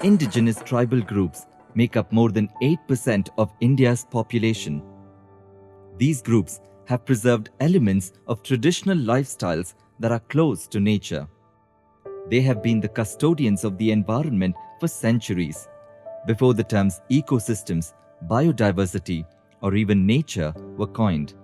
indigenous tribal groups make up more than 8% of India's population. These groups have preserved elements of traditional lifestyles that are close to nature. They have been the custodians of the environment for centuries, before the terms ecosystems, biodiversity, or even nature were coined.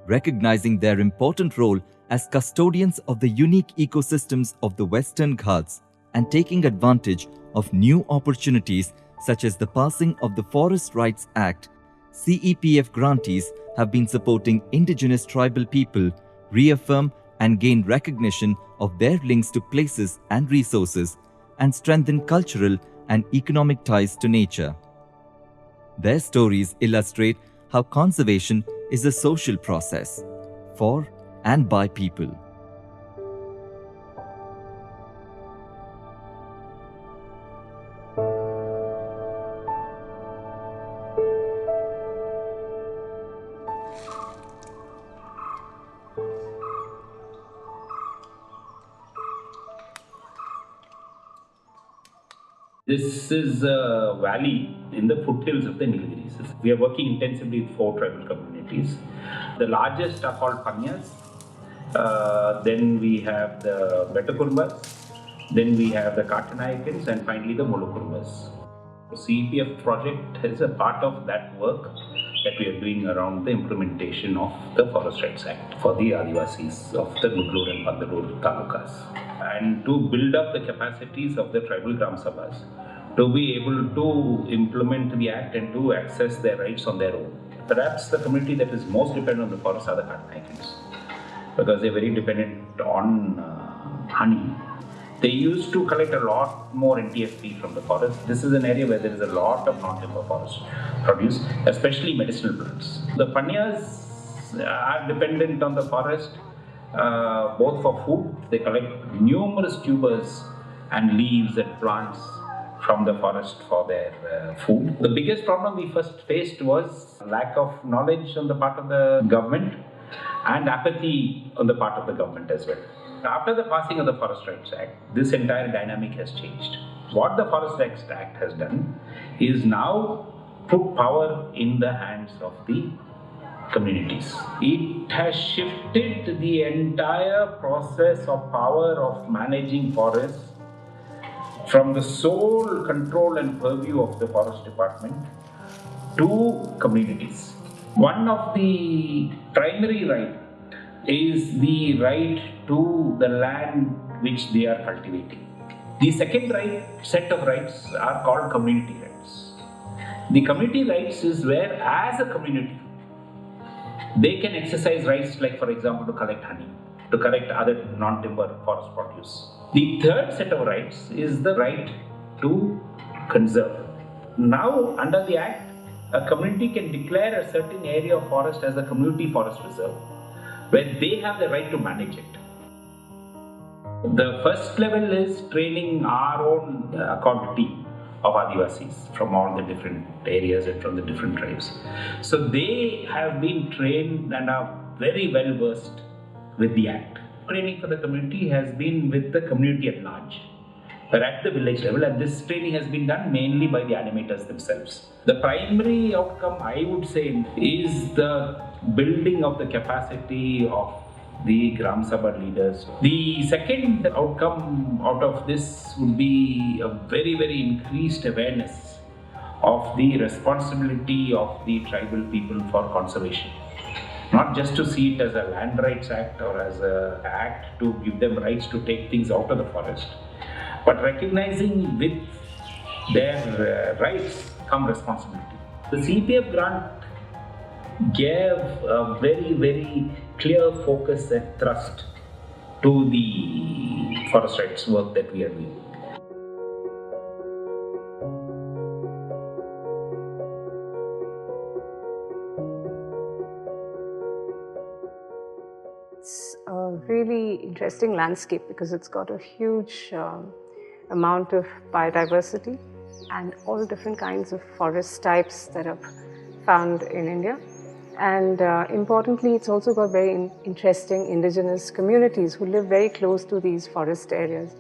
Recognizing their important role as custodians of the unique ecosystems of the Western Ghats and taking advantage of new opportunities such as the passing of the Forest Rights Act, CEPF grantees have been supporting indigenous tribal people reaffirm and gain recognition of their links to places and resources and strengthen cultural and economic ties to nature. Their stories illustrate how conservation is a social process for and by people. This is a valley in the foothills of the Nilgiris. We are working intensively with 4 tribal communities. The largest are called Panyas. Then we have the Betakurbas. Then we have the Kartanayakans, and finally the Mulukurbas. The CEPF project is a part of that work that we are doing around the implementation of the Forest Rights Act for the Adivasis of the Gudlur and Pandalur talukas, and to build up the capacities of the tribal Gram Sabhas to be able to implement the act and to access their rights on their own. Perhaps the community that is most dependent on the forest are the Kartanayakans, because they're very dependent on honey. They used to collect a lot more NTFP from the forest. This is an area where there is a lot of non-timber forest produce, especially medicinal plants. The Panyas are dependent on the forest both for food. They collect numerous tubers and leaves and plants from the forest for their food. The biggest problem we first faced was lack of knowledge on the part of the government and apathy on the part of the government as well. After the passing of the Forest Rights Act, this entire dynamic has changed. What the Forest Rights Act has done is now put power in the hands of the communities. It has shifted the entire process of power of managing forests from the sole control and purview of the Forest Department to communities. One of the primary rights is the right to the land which they are cultivating. The second set of rights are called community rights. The community rights is where, as a community, they can exercise rights like, for example, to collect honey, to collect other non-timber forest produce. The third set of rights is the right to conserve. Now, under the Act, a community can declare a certain area of forest as a community forest reserve, where they have the right to manage it. The first level is training our own account team of Adivasis from all the different areas and from the different tribes. So they have been trained and are very well versed with the Act. Training for the community has been with the community at large, but at the village level, and this training has been done mainly by the animators themselves. The primary outcome, I would say, is the building of the capacity of the Gram Sabha leaders. The second outcome out of this would be a very, very increased awareness of the responsibility of the tribal people for conservation. Not just to see it as a land rights act or as an act to give them rights to take things out of the forest, but recognizing with their rights come responsibility. The CEPF grant gave a very, very clear focus and thrust to the forest rights work that we are doing. It's a really interesting landscape because it's got a huge amount of biodiversity and all different kinds of forest types that are found in India. And importantly, it's also got very interesting indigenous communities who live very close to these forest areas.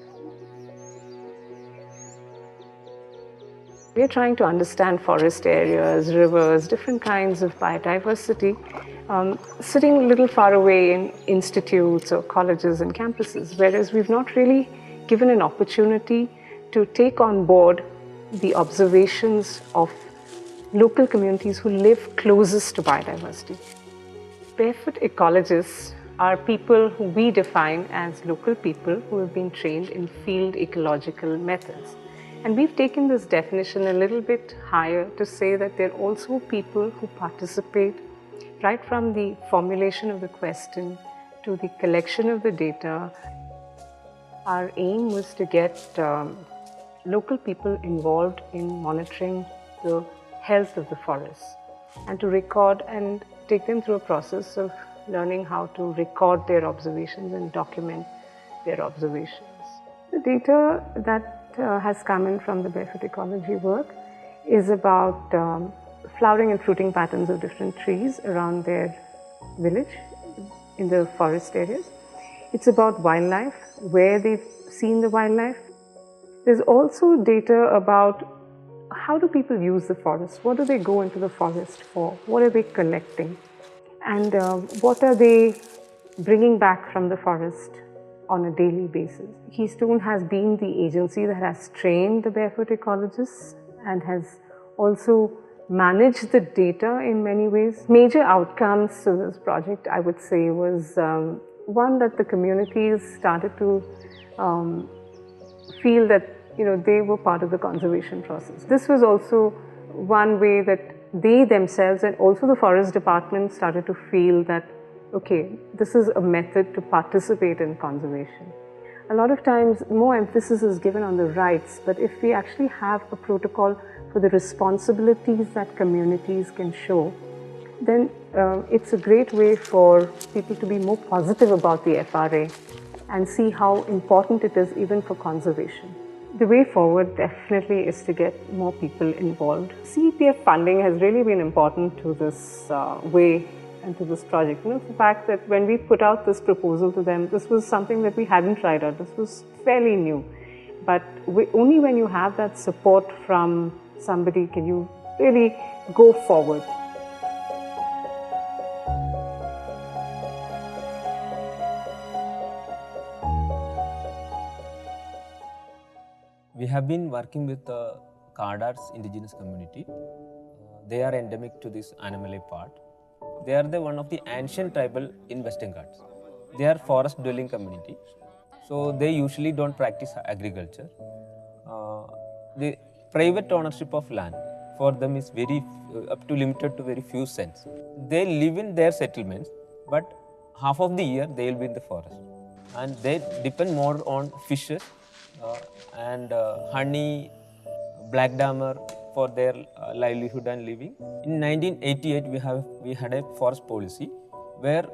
We're trying to understand forest areas, rivers, different kinds of biodiversity, sitting a little far away in institutes or colleges and campuses, whereas we've not really given an opportunity to take on board the observations of local communities who live closest to biodiversity. Barefoot ecologists are people who we define as local people who have been trained in field ecological methods. And we've taken this definition a little bit higher to say that they're also people who participate right from the formulation of the question to the collection of the data. Our aim was to get local people involved in monitoring the health of the forests and to record and take them through a process of learning how to record their observations and document their observations. The data that has come in from the barefoot ecology work is about flowering and fruiting patterns of different trees around their village in the forest areas. It's about wildlife, where they've seen the wildlife. There's also data about how do people use the forest? What do they go into the forest for? What are they collecting? And what are they bringing back from the forest on a daily basis? Keystone has been the agency that has trained the barefoot ecologists and has also managed the data in many ways. Major outcomes to this project, I would say, was one, that the communities started to feel that they were part of the conservation process. This was also one way that they themselves and also the forest department started to feel that, okay, this is a method to participate in conservation. A lot of times more emphasis is given on the rights, but if we actually have a protocol for the responsibilities that communities can show, then it's a great way for people to be more positive about the FRA and see how important it is even for conservation. The way forward definitely is to get more people involved. CEPF funding has really been important to this way and to this project. The fact that when we put out this proposal to them, this was something that we hadn't tried out. This was fairly new. But only when you have that support from somebody can you really go forward. We have been working with the Condors indigenous community. They are endemic to this Animalay part. They are one of the ancient tribal in Western Ghats. They are forest dwelling community. So they usually don't practice agriculture. The private ownership of land for them is very up to limited to very few cents. They live in their settlements, but half of the year they will be in the forest. And they depend more on fishes and honey, black dammer for their livelihood and living. In 1988, we had a forest policy where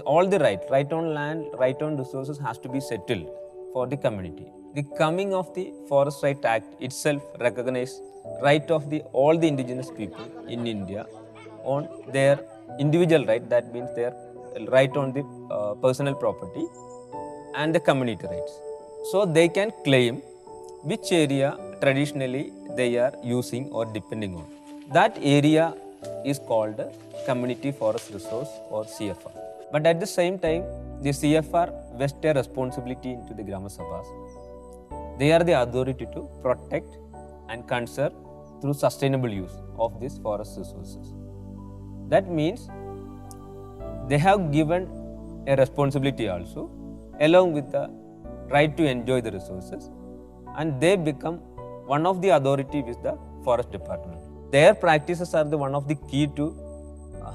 all the right on land, right on resources has to be settled for the community. The coming of the Forest Right Act itself recognized right of all the indigenous people in India on their individual right. That means their right on the personal property and the community rights. So they can claim which area traditionally they are using or depending on. That area is called Community Forest Resource or CFR. But at the same time, the CFR vests a responsibility into the Grama Sabhas. They are the authority to protect and conserve through sustainable use of these forest resources. That means they have given a responsibility also along with the right to enjoy the resources, and they become one of the authority with the forest department. Their practices are one of the key to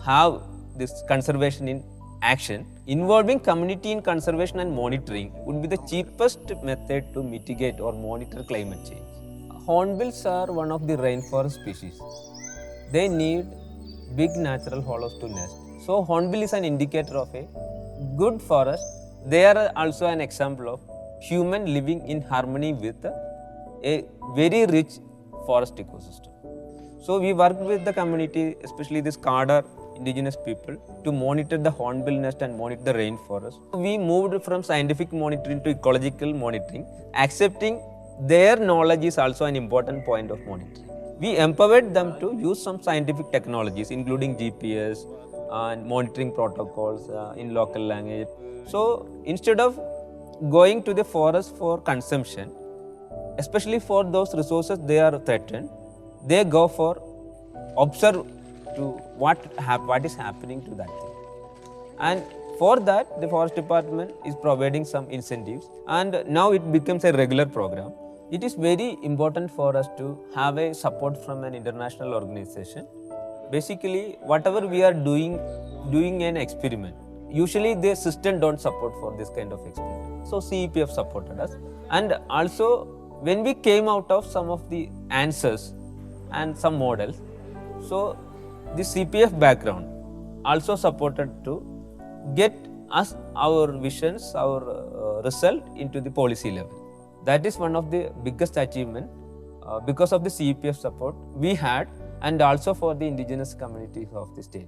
have this conservation in action. Involving community in conservation and monitoring would be the cheapest method to mitigate or monitor climate change. Hornbills are one of the rainforest species. They need big natural hollows to nest. So hornbill is an indicator of a good forest. They are also an example of human living in harmony with a very rich forest ecosystem. So we worked with the community, especially this Condor indigenous people, to monitor the hornbill nest and monitor the rainforest. We moved from scientific monitoring to ecological monitoring, accepting their knowledge is also an important point of monitoring. We empowered them to use some scientific technologies, including GPS and monitoring protocols in local language. So instead of going to the forest for consumption, especially for those resources they are threatened, they go for observe to what is happening to that thing. And for that, the forest department is providing some incentives, and now it becomes a regular program. It is very important for us to have a support from an international organization. Basically, whatever we are doing an experiment, usually the system don't support for this kind of experiment. So CEPF supported us, and also when we came out of some of the answers and some models, so the CPF background also supported to get us our visions, our result into the policy level. That is one of the biggest achievement because of the CEPF support we had, and also for the indigenous communities of the state.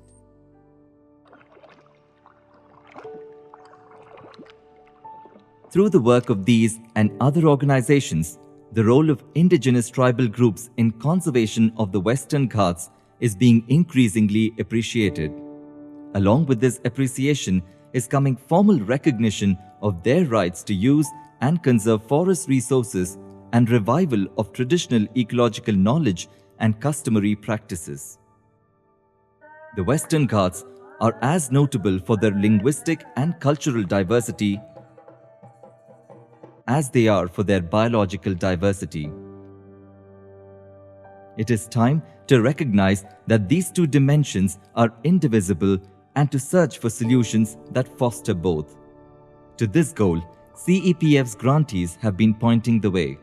Through the work of these and other organizations, the role of indigenous tribal groups in conservation of the Western Ghats is being increasingly appreciated. Along with this appreciation is coming formal recognition of their rights to use and conserve forest resources and revival of traditional ecological knowledge and customary practices. The Western Ghats are as notable for their linguistic and cultural diversity as they are for their biological diversity. It is time to recognize that these two dimensions are indivisible and to search for solutions that foster both. To this goal, CEPF's grantees have been pointing the way.